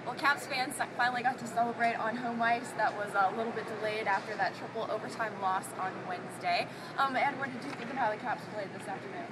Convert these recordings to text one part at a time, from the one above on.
Well, Caps fans finally got to celebrate on home ice. That was a little bit delayed after that triple overtime loss on Wednesday. And what did you think of how the Caps played this afternoon?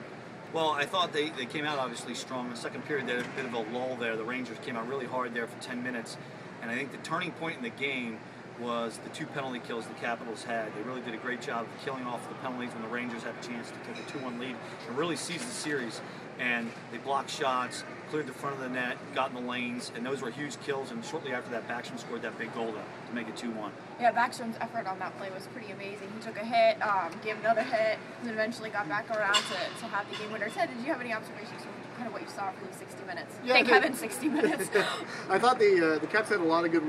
Well, I thought they came out obviously strong. The second period, there was a bit of a lull there. The Rangers came out really hard there for 10 minutes. And I think the turning point in the game was the 2 penalty kills the Capitals had. They really did a great job of killing off the penalties when the Rangers had a chance to take a 2-1 lead and really seize the series. And they blocked shots, cleared the front of the net, got in the lanes, and those were huge kills. And shortly after that, Backstrom scored that big goal to make it 2-1. Yeah, Backstrom's effort on that play was pretty amazing. He took a hit, gave another hit, and then eventually got back around to have the game winner. Ted, did you have any observations from kind of what you saw from the 60 minutes? Yeah, Thank heaven, 60 minutes. I thought the Caps had a lot of good.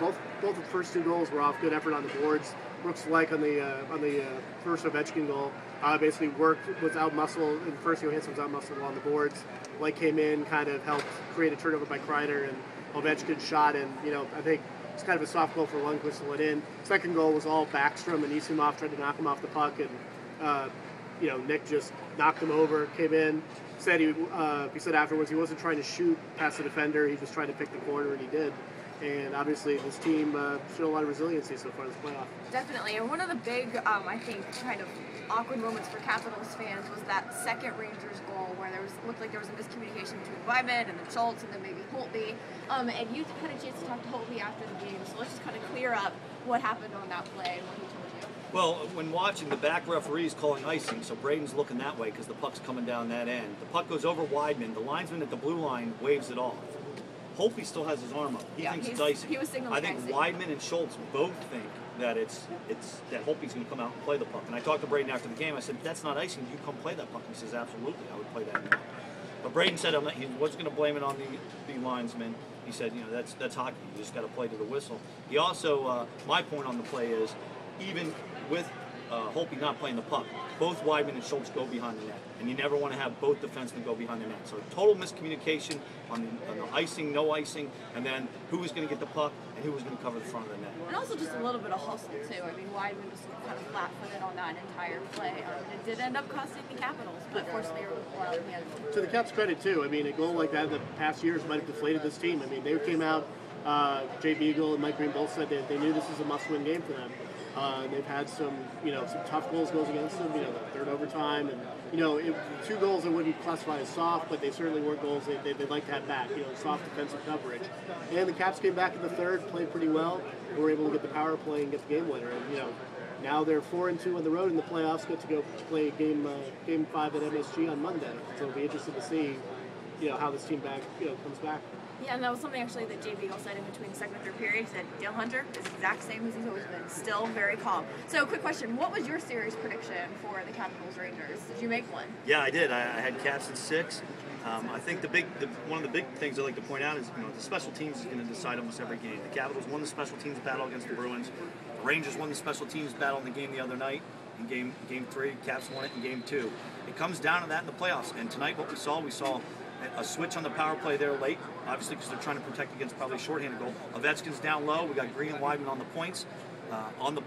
Both the first 2 goals were off good effort on the boards. Brooks Like on the first Ovechkin goal basically was out muscle. In the first, Johansson was out muscle on the boards. Like came in, kind of helped create a turnover by Kreider, and Ovechkin shot. And I think it's kind of a soft goal for Lundqvist to let in. Second goal was all Backstrom, and Isimov tried to knock him off the puck, and Nick just knocked him over, came in. He said afterwards he wasn't trying to shoot past the defender. He was trying to pick the corner, and he did. And obviously this team showed a lot of resiliency so far this playoff. Definitely, and one of the big, I think, kind of awkward moments for Capitals fans was that second Rangers goal where looked like there was a miscommunication between Wyman and then Schultz and then maybe Holtby. And you had a chance to talk to Holtby after the game, so let's just kind of clear up what happened on that play and what he told you. Well, when watching, the back referee's calling icing, so Braden's looking that way because the puck's coming down that end. The puck goes over Weidman. The linesman at the blue line waves it off. Holtby still has his arm up. He thinks it's icing. He was signaling I think icing. Weidman and Schultz both think that that Holtby's going to come out and play the puck. And I talked to Braden after the game. I said, "That's not icing. You come play that puck." He says, "Absolutely, I would play that." But Braden said he wasn't going to blame it on the linesman. He said, that's hockey. You just got to play to the whistle. He also, my point on the play is, even with Holtby not playing the puck, both Weidman and Schultz go behind the net, and you never want to have both defensemen go behind the net. So total miscommunication on the icing, no icing, and then who was going to get the puck and who was going to cover the front of the net. And also just a little bit of hustle too. I mean, Weidman was kind of flat-footed on that entire play. It did end up costing the Capitals, but fortunately, they were allowed in the end. To the Caps' credit too, I mean, a goal like that in the past years might have deflated this team. I mean, they came out. Jay Beagle and Mike Green both said they knew this was a must-win game for them. They've had some tough goals against them. The third overtime, and 2 goals I wouldn't classify as soft, but they certainly weren't goals they'd like to have back. Soft defensive coverage. And the Caps came back in the third, played pretty well. They were able to get the power play and get the game winner. And now they're 4-2 on the road in the playoffs. Get to go play game 5 at MSG on Monday. So it'll be interesting to see how this team comes back. Yeah, and that was something actually that Jay Beagle said in between the second and third period. He said Dale Hunter is the exact same as he's always been, still very calm. So, quick question: what was your series prediction for the Capitals Rangers? Did you make one? Yeah, I did. I had Caps in 6. I think one of the big things I like to point out is the special teams is going to decide almost every game. The Capitals won the special teams battle against the Bruins. The Rangers won the special teams battle in the game the other night. In game 3, Caps won it in game 2. It comes down to that in the playoffs. And tonight, what we saw a switch on the power play there late, obviously because they're trying to protect against probably a shorthanded goal. Ovechkin's down low. We got Green and Weidman on the points.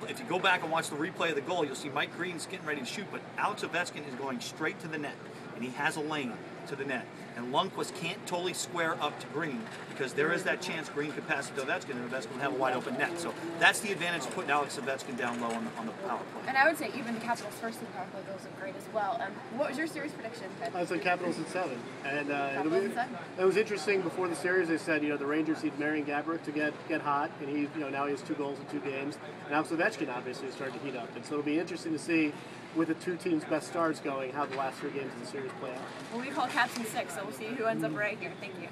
If you go back and watch the replay of the goal, you'll see Mike Green's getting ready to shoot, but Alex Ovechkin is going straight to the net, and he has a lane to the net. And Lundqvist can't totally square up to Green because there is that chance Green could pass it to Ovechkin, and Ovechkin will have a wide open net. So that's the advantage of putting Alex Ovechkin down low on the power play. And I would say even the Capitals' first 2 power play goals are great as well. What was your series prediction, Ted? I said Capitals at 7. And it was interesting before the series. They said the Rangers need Marian Gaborik to get hot, and he now he has 2 goals in 2 games. And Alex Ovechkin obviously is starting to heat up, and so it'll be interesting to see with the 2 teams' best stars going how the last 3 games of the series play out. Well, we call Caps in 6, so we'll see who ends up right here. Thank you.